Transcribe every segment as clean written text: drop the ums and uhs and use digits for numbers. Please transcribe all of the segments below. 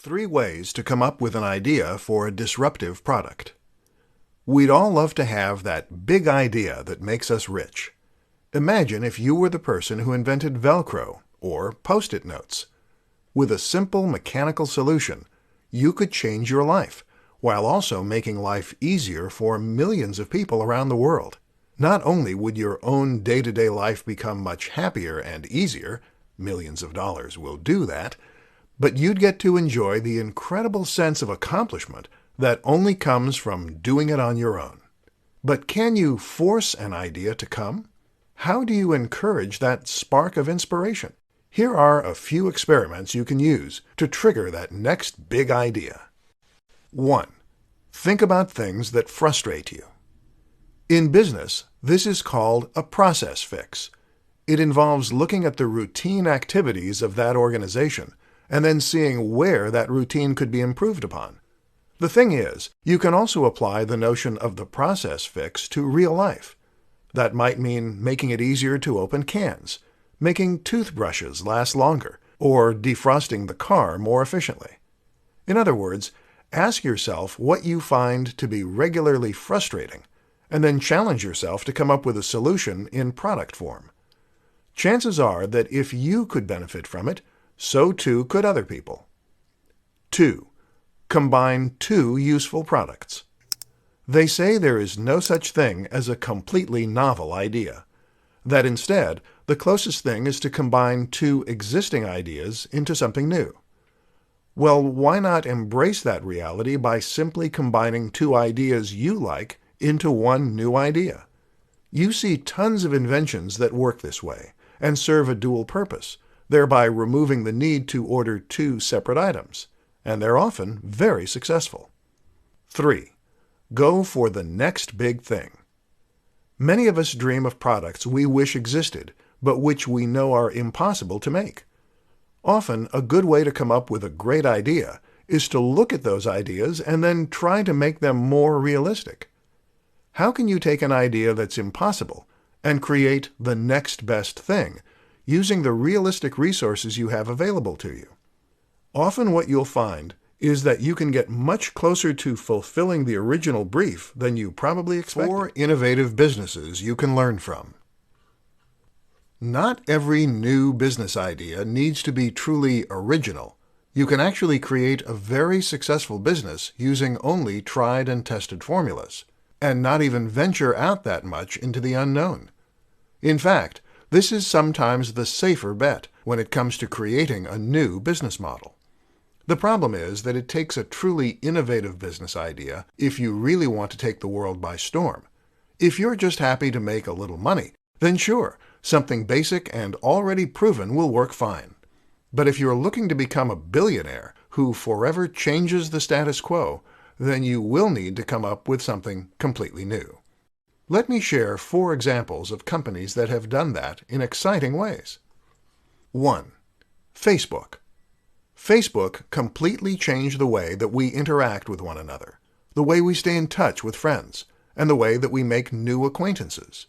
3 ways to come up with an idea for a disruptive product. We'd all love to have that big idea that makes us rich. Imagine if you were the person who invented Velcro or Post-it notes. With a simple mechanical solution, you could change your life, while also making life easier for millions of people around the world. Not only would your own day-to-day life become much happier and easier, millions of dollars will do that, but you'd get to enjoy the incredible sense of accomplishment that only comes from doing it on your own. But can you force an idea to come? How do you encourage that spark of inspiration? Here are a few experiments you can use to trigger that next big idea. 1. Think about things that frustrate you. In business, this is called a process fix. It involves looking at the routine activities of that organization and then seeing where that routine could be improved upon. The thing is, you can also apply the notion of the process fix to real life. That might mean making it easier to open cans, making toothbrushes last longer, or defrosting the car more efficiently. In other words, ask yourself what you find to be regularly frustrating, and then challenge yourself to come up with a solution in product form. Chances are that if you could benefit from it, so too could other people. 2. Combine 2 useful products. They say there is no such thing as a completely novel idea. That instead, the closest thing is to combine 2 existing ideas into something new. Well, why not embrace that reality by simply combining 2 ideas you like into one new idea? You see tons of inventions that work this way and serve a dual purpose, thereby removing the need to order 2 separate items, and they're often very successful. 3. Go for the next big thing. Many of us dream of products we wish existed, but which we know are impossible to make. Often, a good way to come up with a great idea is to look at those ideas and then try to make them more realistic. How can you take an idea that's impossible and create the next best thing, using the realistic resources you have available to you? Often what you'll find is that you can get much closer to fulfilling the original brief than you probably expected. 4 innovative businesses you can learn from. Not every new business idea needs to be truly original. You can actually create a very successful business using only tried and tested formulas, and not even venture out that much into the unknown. In fact, this is sometimes the safer bet when it comes to creating a new business model. The problem is that it takes a truly innovative business idea if you really want to take the world by storm. If you're just happy to make a little money, then sure, something basic and already proven will work fine. But if you're looking to become a billionaire who forever changes the status quo, then you will need to come up with something completely new. Let me share 4 examples of companies that have done that in exciting ways. 1. Facebook. Facebook completely changed the way that we interact with one another, the way we stay in touch with friends, and the way that we make new acquaintances.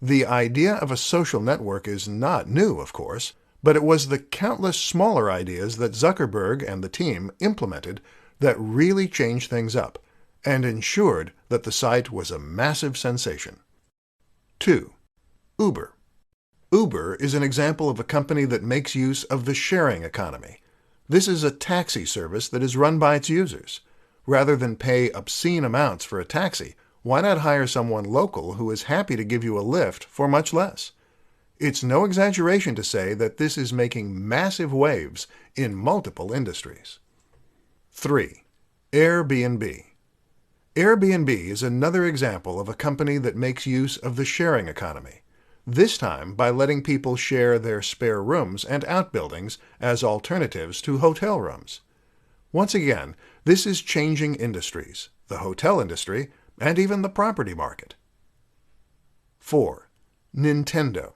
The idea of a social network is not new, of course, but it was the countless smaller ideas that Zuckerberg and the team implemented that really changed things up and ensured that the site was a massive sensation. 2. Uber. Uber is an example of a company that makes use of the sharing economy. This is a taxi service that is run by its users. Rather than pay obscene amounts for a taxi, why not hire someone local who is happy to give you a lift for much less? It's no exaggeration to say that this is making massive waves in multiple industries. 3. Airbnb. Airbnb is another example of a company that makes use of the sharing economy, this time by letting people share their spare rooms and outbuildings as alternatives to hotel rooms. Once again, this is changing industries, the hotel industry, and even the property market. 4. Nintendo.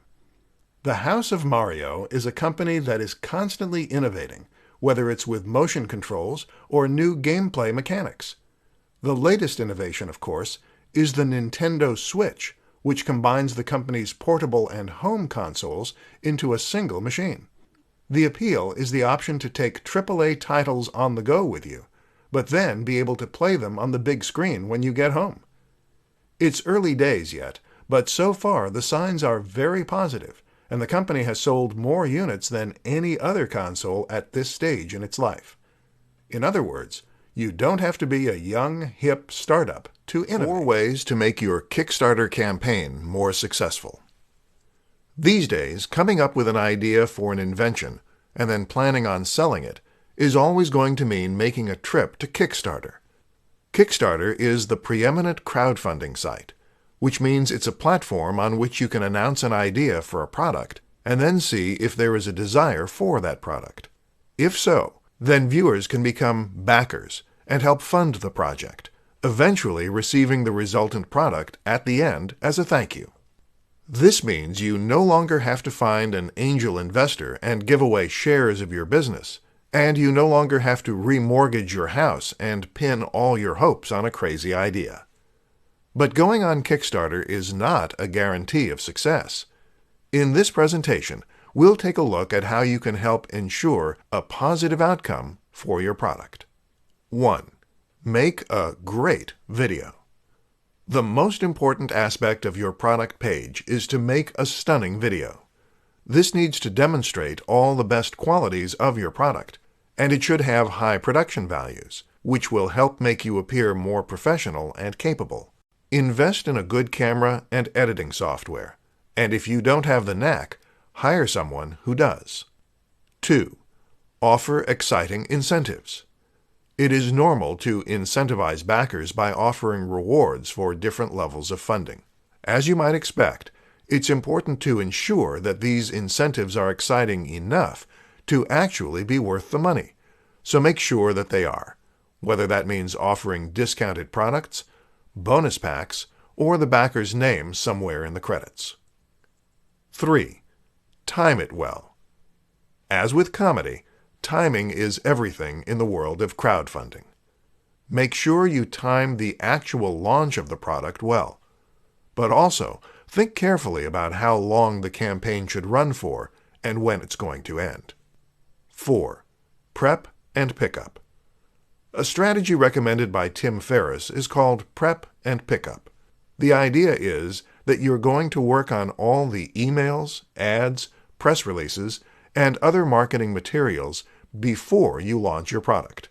The House of Mario is a company that is constantly innovating, whether it's with motion controls or new gameplay mechanics. The latest innovation, of course, is the Nintendo Switch, which combines the company's portable and home consoles into a single machine. The appeal is the option to take AAA titles on the go with you, but then be able to play them on the big screen when you get home. It's early days yet, but so far the signs are very positive, and the company has sold more units than any other console at this stage in its life. In other words, you don't have to be a young, hip startup to innovate. 4 ways to make your Kickstarter campaign more successful. These days, coming up with an idea for an invention and then planning on selling it is always going to mean making a trip to Kickstarter. Kickstarter is the preeminent crowdfunding site, which means it's a platform on which you can announce an idea for a product and then see if there is a desire for that product. If so, then viewers can become backers and help fund the project, eventually receiving the resultant product at the end as a thank you. This means you no longer have to find an angel investor and give away shares of your business, and you no longer have to remortgage your house and pin all your hopes on a crazy idea. But going on Kickstarter is not a guarantee of success. In this presentation, we'll take a look at how you can help ensure a positive outcome for your product. 1. Make a great video. The most important aspect of your product page is to make a stunning video. This needs to demonstrate all the best qualities of your product, and it should have high production values, which will help make you appear more professional and capable. Invest in a good camera and editing software, and if you don't have the knack, hire someone who does. 2. Offer exciting incentives. It is normal to incentivize backers by offering rewards for different levels of funding. As you might expect, it's important to ensure that these incentives are exciting enough to actually be worth the money, so make sure that they are, whether that means offering discounted products, bonus packs, or the backer's name somewhere in the credits. 3. Time it well. As with comedy, timing is everything in the world of crowdfunding. Make sure you time the actual launch of the product well, but also think carefully about how long the campaign should run for and when it's going to end. 4. Prep and pickup. A strategy recommended by Tim Ferriss is called prep and pickup. The idea is that you're going to work on all the emails, ads, press releases, and other marketing materials before you launch your product.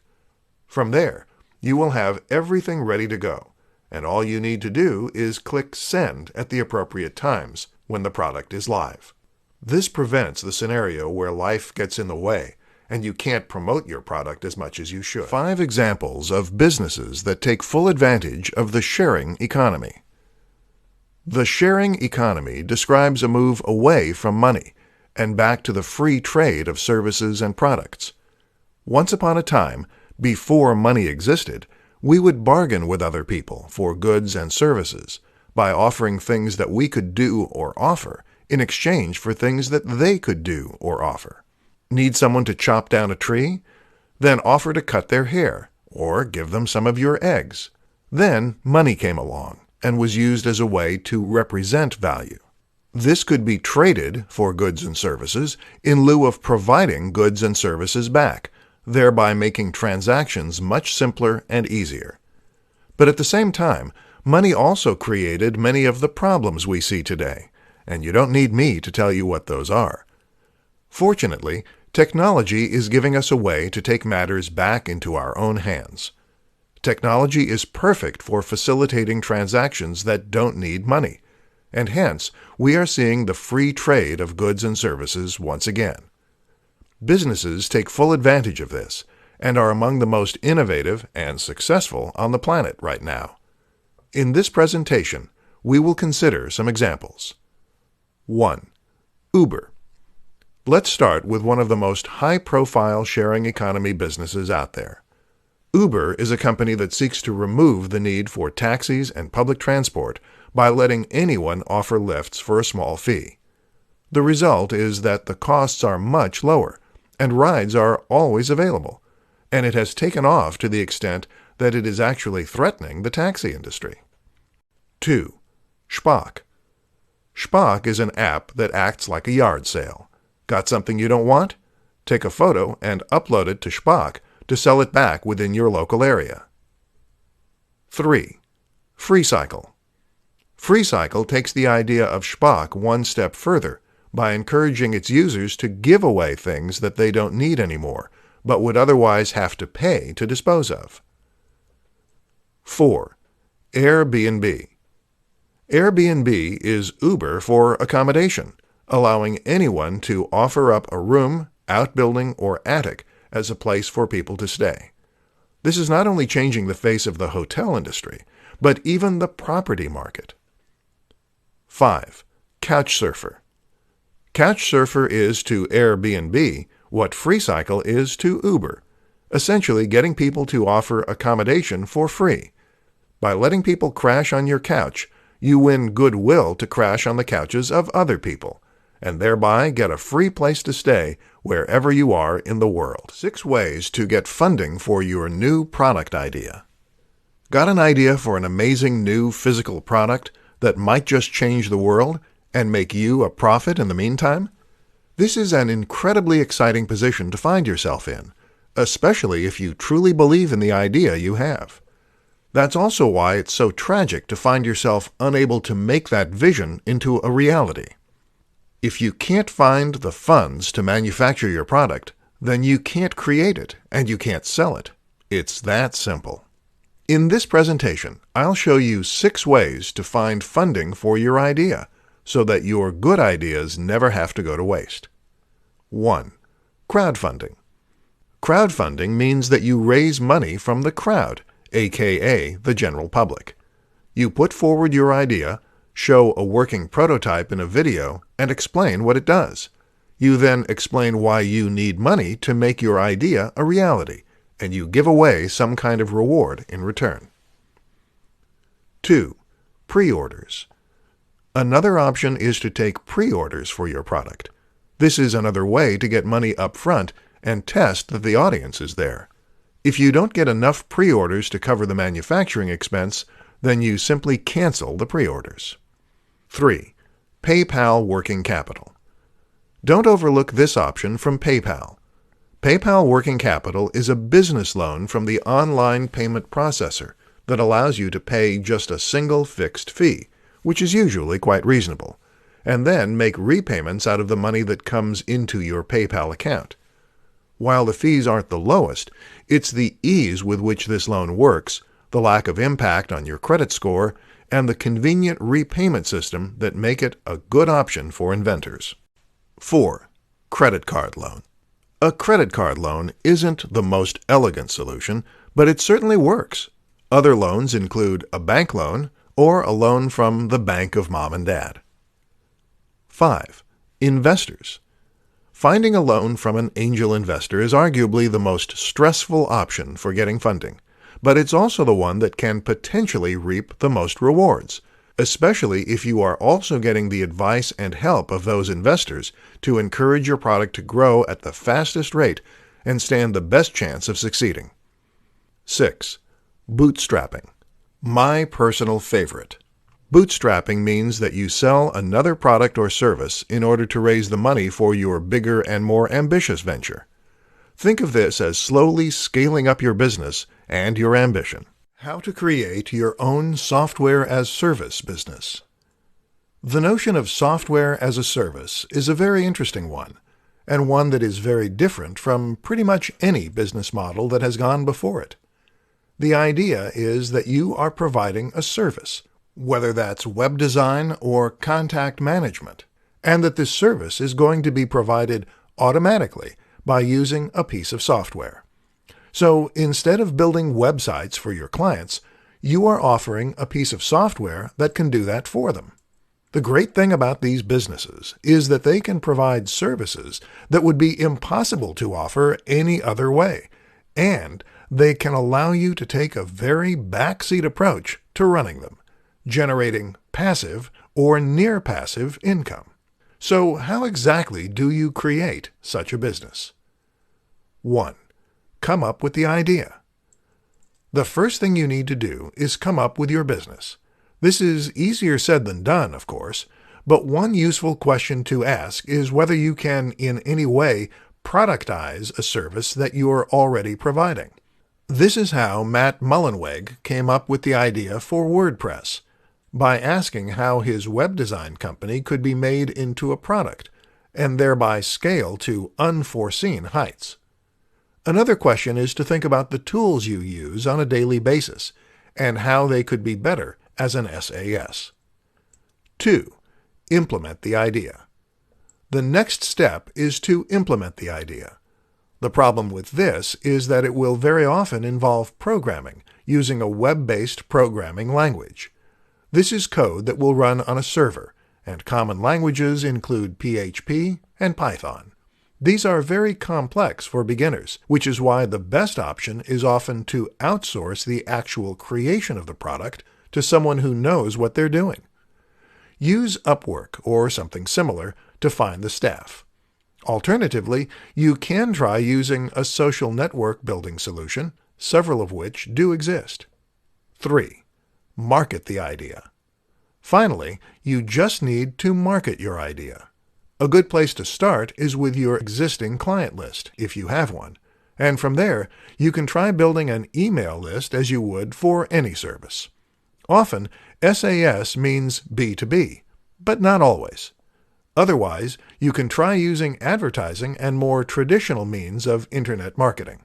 From there, you will have everything ready to go, and all you need to do is click Send at the appropriate times when the product is live. This prevents the scenario where life gets in the way and you can't promote your product as much as you should. 5 examples of businesses that take full advantage of the sharing economy. The sharing economy describes a move away from money and back to the free trade of services and products. Once upon a time, before money existed, we would bargain with other people for goods and services by offering things that we could do or offer in exchange for things that they could do or offer. Need someone to chop down a tree? Then offer to cut their hair or give them some of your eggs. Then money came along and was used as a way to represent value. This could be traded for goods and services in lieu of providing goods and services back, thereby making transactions much simpler and easier. But at the same time, money also created many of the problems we see today, and you don't need me to tell you what those are. Fortunately, technology is giving us a way to take matters back into our own hands. Technology is perfect for facilitating transactions that don't need money, and hence we are seeing the free trade of goods and services once again. Businesses take full advantage of this and are among the most innovative and successful on the planet right now. In this presentation, we will consider some examples. 1. Uber. Let's start with one of the most high-profile sharing economy businesses out there. Uber is a company that seeks to remove the need for taxis and public transport by letting anyone offer lifts for a small fee. The result is that the costs are much lower, and rides are always available, and it has taken off to the extent that it is actually threatening the taxi industry. 2. Spock. Spock is an app that acts like a yard sale. Got something you don't want? Take a photo and upload it to Spock to sell it back within your local area. 3. FreeCycle. FreeCycle takes the idea of Spock one step further by encouraging its users to give away things that they don't need anymore, but would otherwise have to pay to dispose of. 4. Airbnb. Airbnb is Uber for accommodation, allowing anyone to offer up a room, outbuilding, or attic as a place for people to stay. This is not only changing the face of the hotel industry, but even the property market. 5. Couchsurfer. Couchsurfer is to Airbnb what FreeCycle is to Uber, essentially getting people to offer accommodation for free. By letting people crash on your couch, you win goodwill to crash on the couches of other people, and thereby get a free place to stay wherever you are in the world. 6 ways to get funding for your new product idea. Got an idea for an amazing new physical product that might just change the world and make you a profit in the meantime? This is an incredibly exciting position to find yourself in, especially if you truly believe in the idea you have. That's also why it's so tragic to find yourself unable to make that vision into a reality. If you can't find the funds to manufacture your product, then you can't create it and you can't sell it. It's that simple. In this presentation, I'll show you 6 ways to find funding for your idea so that your good ideas never have to go to waste. 1. Crowdfunding. Crowdfunding means that you raise money from the crowd, aka the general public. You put forward your idea, show a working prototype in a video, and explain what it does. You then explain why you need money to make your idea a reality, and you give away some kind of reward in return. 2. Pre-orders. Another option is to take pre-orders for your product. This is another way to get money up front and test that the audience is there. If you don't get enough pre-orders to cover the manufacturing expense, then you simply cancel the pre-orders. 3. PayPal Working Capital. Don't overlook this option from PayPal. PayPal Working Capital is a business loan from the online payment processor that allows you to pay just a single fixed fee, which is usually quite reasonable, and then make repayments out of the money that comes into your PayPal account. While the fees aren't the lowest, it's the ease with which this loan works, the lack of impact on your credit score, and the convenient repayment system that make it a good option for inventors. 4. Credit card loan. A credit card loan isn't the most elegant solution, but it certainly works. Other loans include a bank loan or a loan from the bank of mom and dad. 5. Investors. Finding a loan from an angel investor is arguably the most stressful option for getting funding, but it's also the one that can potentially reap the most rewards, especially if you are also getting the advice and help of those investors to encourage your product to grow at the fastest rate and stand the best chance of succeeding. 6. Bootstrapping. My personal favorite. Bootstrapping means that you sell another product or service in order to raise the money for your bigger and more ambitious venture. Think of this as slowly scaling up your business and your ambition. How to create your own software-as-service business. The notion of software as a service is a very interesting one, and one that is very different from pretty much any business model that has gone before it. The idea is that you are providing a service, whether that's web design or contact management, and that this service is going to be provided automatically by using a piece of software. So instead of building websites for your clients, you are offering a piece of software that can do that for them. The great thing about these businesses is that they can provide services that would be impossible to offer any other way, and they can allow you to take a very backseat approach to running them, generating passive or near-passive income. So how exactly do you create such a business? 1. Come up with the idea. The first thing you need to do is come up with your business. This is easier said than done, of course, but one useful question to ask is whether you can in any way productize a service that you are already providing. This is how Matt Mullenweg came up with the idea for WordPress, by asking how his web design company could be made into a product, and thereby scale to unforeseen heights. Another question is to think about the tools you use on a daily basis, and how they could be better as an SAS. 2. Implement the idea. The next step is to implement the idea. The problem with this is that it will very often involve programming using a web-based programming language. This is code that will run on a server, and common languages include PHP and Python. These are very complex for beginners, which is why the best option is often to outsource the actual creation of the product to someone who knows what they're doing. Use Upwork or something similar to find the staff. Alternatively, you can try using a social network building solution, several of which do exist. 3. Market the idea. Finally, you just need to market your idea. A good place to start is with your existing client list, if you have one, and from there, you can try building an email list as you would for any service. Often, SAS means B2B, but not always. Otherwise, you can try using advertising and more traditional means of internet marketing.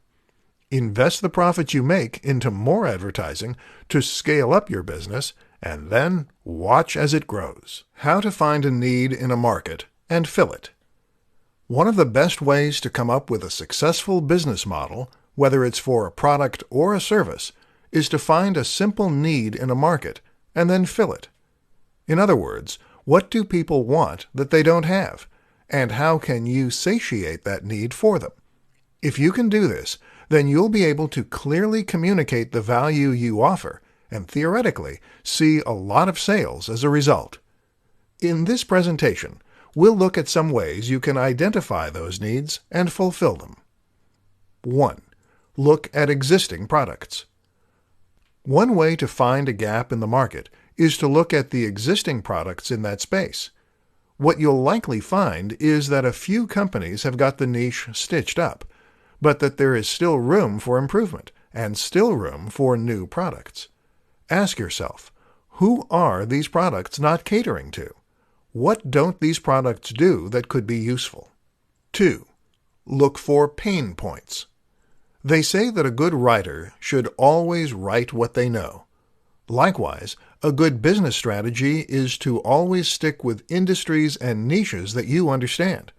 Invest the profits you make into more advertising to scale up your business, and then watch as it grows. How to find a need in a market and fill it. One of the best ways to come up with a successful business model, whether it's for a product or a service, is to find a simple need in a market and then fill it. In other words, what do people want that they don't have, and how can you satiate that need for them? If you can do this, then you'll be able to clearly communicate the value you offer and theoretically see a lot of sales as a result. In this presentation, we'll look at some ways you can identify those needs and fulfill them. 1. Look at existing products. One way to find a gap in the market is to look at the existing products in that space. What you'll likely find is that a few companies have got the niche stitched up, but that there is still room for improvement and still room for new products. Ask yourself, who are these products not catering to? What don't these products do that could be useful? 2. Look for pain points. They say that a good writer should always write what they know. Likewise, a good business strategy is to always stick with industries and niches that you understand.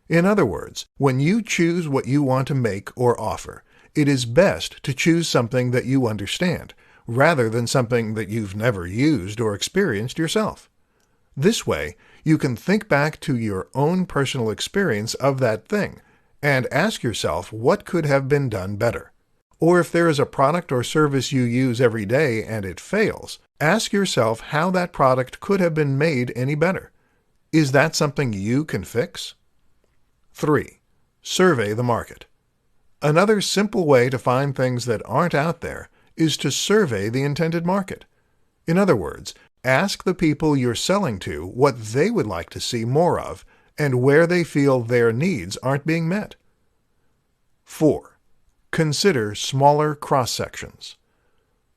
In other words, when you choose what you want to make or offer, it is best to choose something that you understand, rather than something that you've never used or experienced yourself. This way, you can think back to your own personal experience of that thing and ask yourself what could have been done better. Or if there is a product or service you use every day and it fails, ask yourself how that product could have been made any better. Is that something you can fix? 3. Survey the market. Another simple way to find things that aren't out there is to survey the intended market. In other words, ask the people you're selling to what they would like to see more of and where they feel their needs aren't being met. 4. Consider smaller cross-sections.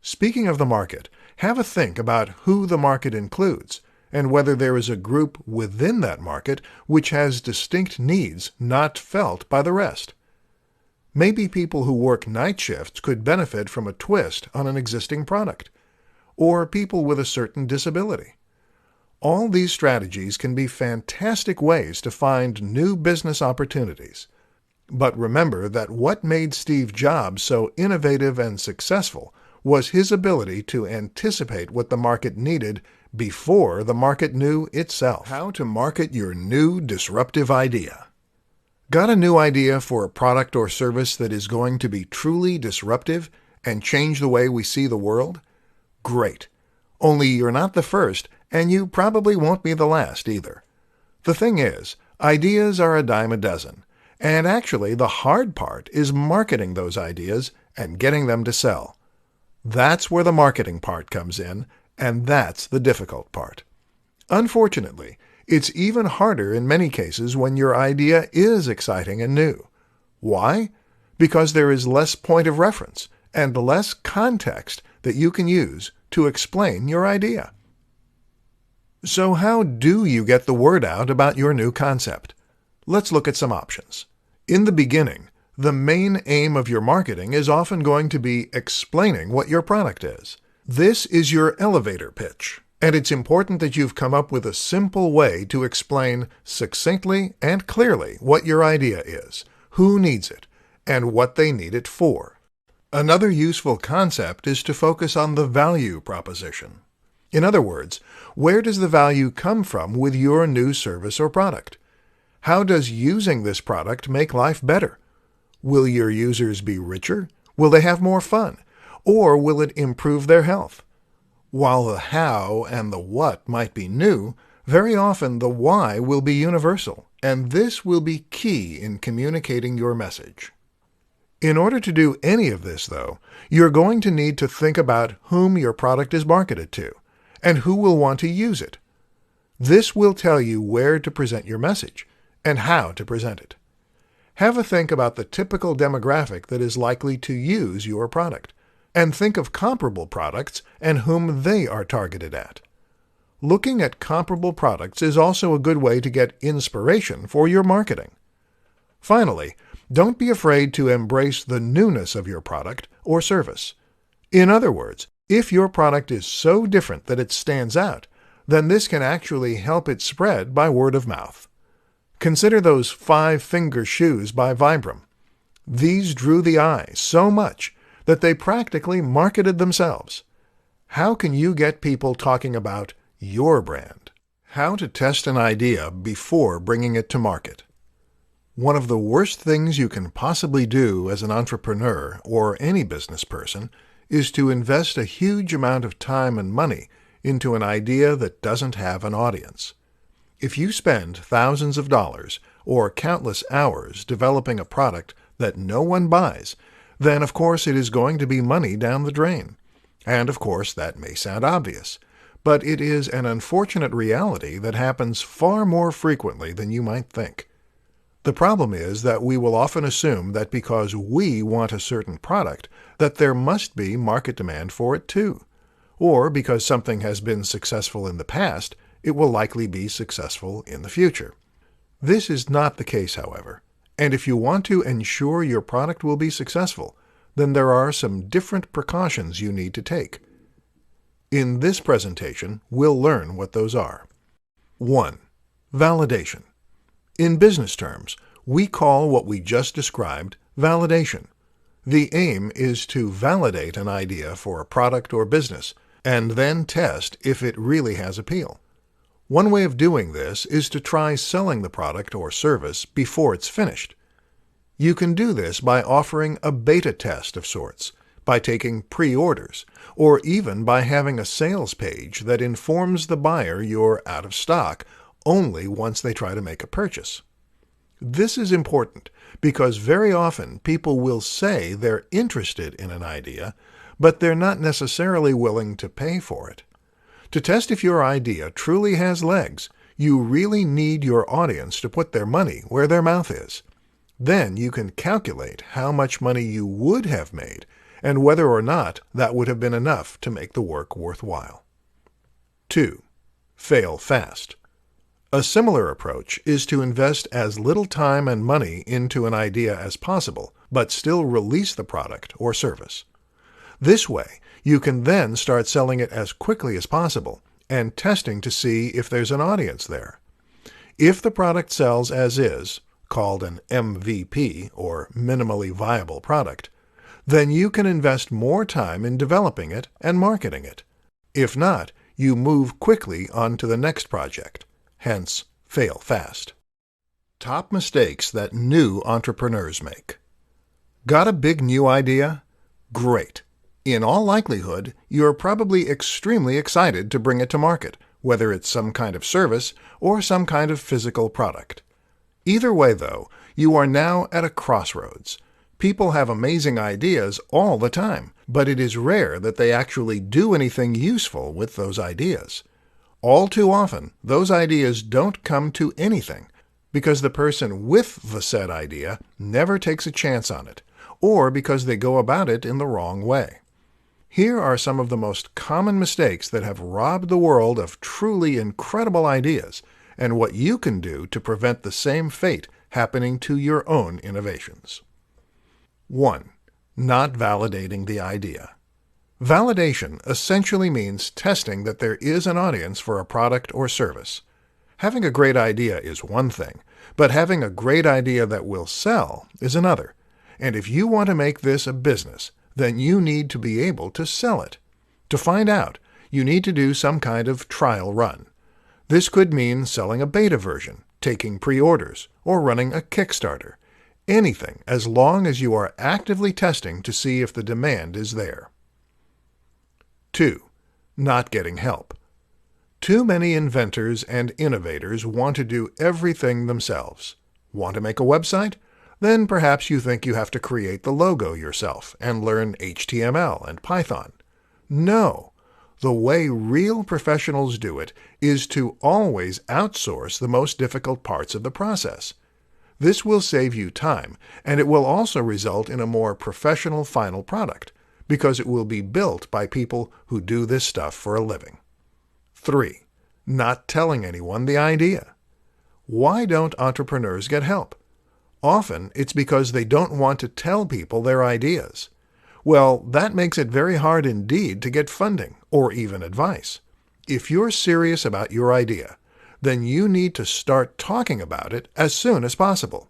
Speaking of the market, have a think about who the market includes and whether there is a group within that market which has distinct needs not felt by the rest. Maybe people who work night shifts could benefit from a twist on an existing product, or people with a certain disability. All these strategies can be fantastic ways to find new business opportunities. But remember that what made Steve Jobs so innovative and successful was his ability to anticipate what the market needed before the market knew itself. How to market your new disruptive idea. Got a new idea for a product or service that is going to be truly disruptive and change the way we see the world? Great. Only you're not the first, and you probably won't be the last either. The thing is, ideas are a dime a dozen. And actually, the hard part is marketing those ideas and getting them to sell. That's where the marketing part comes in, and that's the difficult part. Unfortunately, it's even harder in many cases when your idea is exciting and new. Why? Because there is less point of reference and less context that you can use to explain your idea. So how do you get the word out about your new concept? Let's look at some options. In the beginning, the main aim of your marketing is often going to be explaining what your product is. This is your elevator pitch, and it's important that you've come up with a simple way to explain succinctly and clearly what your idea is, who needs it, and what they need it for. Another useful concept is to focus on the value proposition. In other words, where does the value come from with your new service or product? How does using this product make life better? Will your users be richer? Will they have more fun? Or will it improve their health? While the how and the what might be new, very often the why will be universal, and this will be key in communicating your message. In order to do any of this, though, you're going to need to think about whom your product is marketed to, and who will want to use it. This will tell you where to present your message, and how to present it. Have a think about the typical demographic that is likely to use your product, and think of comparable products and whom they are targeted at. Looking at comparable products is also a good way to get inspiration for your marketing. Finally, don't be afraid to embrace the newness of your product or service. In other words, if your product is so different that it stands out, then this can actually help it spread by word of mouth. Consider those 5-finger shoes by Vibram. These drew the eye so much that they practically marketed themselves. How can you get people talking about your brand? How to test an idea before bringing it to market. One of the worst things you can possibly do as an entrepreneur or any business person is to invest a huge amount of time and money into an idea that doesn't have an audience. If you spend thousands of dollars or countless hours developing a product that no one buys, then of course it is going to be money down the drain. And of course that may sound obvious, but it is an unfortunate reality that happens far more frequently than you might think. The problem is that we will often assume that because we want a certain product, that there must be market demand for it too. Or because something has been successful in the past, it will likely be successful in the future. This is not the case, however, and if you want to ensure your product will be successful, then there are some different precautions you need to take. In this presentation, we'll learn what those are. 1. Validation. In business terms, we call what we just described validation. The aim is to validate an idea for a product or business, and then test if it really has appeal. One way of doing this is to try selling the product or service before it's finished. You can do this by offering a beta test of sorts, by taking pre-orders, or even by having a sales page that informs the buyer you're out of stock only once they try to make a purchase. This is important because very often people will say they're interested in an idea, but they're not necessarily willing to pay for it. To test if your idea truly has legs, you really need your audience to put their money where their mouth is. Then you can calculate how much money you would have made and whether or not that would have been enough to make the work worthwhile. 2. Fail fast. A similar approach is to invest as little time and money into an idea as possible, but still release the product or service. This way, you can then start selling it as quickly as possible and testing to see if there's an audience there. If the product sells as is, called an MVP or minimally viable product, then you can invest more time in developing it and marketing it. If not, you move quickly on to the next project. Hence, fail fast. Top mistakes that new entrepreneurs make. Got a big new idea? Great. In all likelihood, you're probably extremely excited to bring it to market, whether it's some kind of service or some kind of physical product. Either way, though, you are now at a crossroads. People have amazing ideas all the time, but it is rare that they actually do anything useful with those ideas. All too often, those ideas don't come to anything. because the person with the said idea never takes a chance on it, or because they go about it in the wrong way. Here are some of the most common mistakes that have robbed the world of truly incredible ideas, and what you can do to prevent the same fate happening to your own innovations. 1. Not validating the idea. Validation essentially means testing that there is an audience for a product or service. Having a great idea is one thing, but having a great idea that will sell is another. And if you want to make this a business, then you need to be able to sell it. To find out, you need to do some kind of trial run. This could mean selling a beta version, taking pre-orders, or running a Kickstarter. Anything, as long as you are actively testing to see if the demand is there. 2. Not getting help. Too many inventors and innovators want to do everything themselves. Want to make a website? Then perhaps you think you have to create the logo yourself and learn HTML and Python. No. The way real professionals do it is to always outsource the most difficult parts of the process. This will save you time, and it will also result in a more professional final product, because it will be built by people who do this stuff for a living. 3. Not telling anyone the idea. Why don't entrepreneurs get help? Often it's because they don't want to tell people their ideas. Well, that makes it very hard indeed to get funding or even advice. If you're serious about your idea, then you need to start talking about it as soon as possible.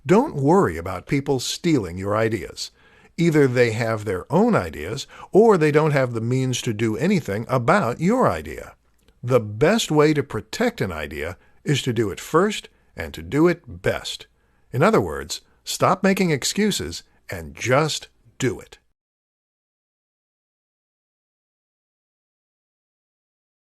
Don't worry about people stealing your ideas. Either they have their own ideas or they don't have the means to do anything about your idea. The best way to protect an idea is to do it first and to do it best. In other words, stop making excuses and just do it.